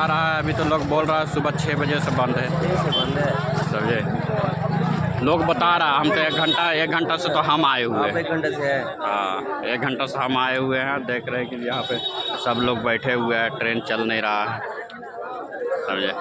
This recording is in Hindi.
बता रहा है, अभी तो लोग बोल रहा है सुबह 6 बजे से बंद है। समझे, लोग बता रहा, हम तो एक घंटा से तो हम आए हुए हैं। 1 घंटे से है। हाँ, 1 घंटा से हम आए हुए हैं। देख रहे हैं कि यहाँ पे सब लोग बैठे हुए हैं, ट्रेन चल नहीं रहा है। समझे।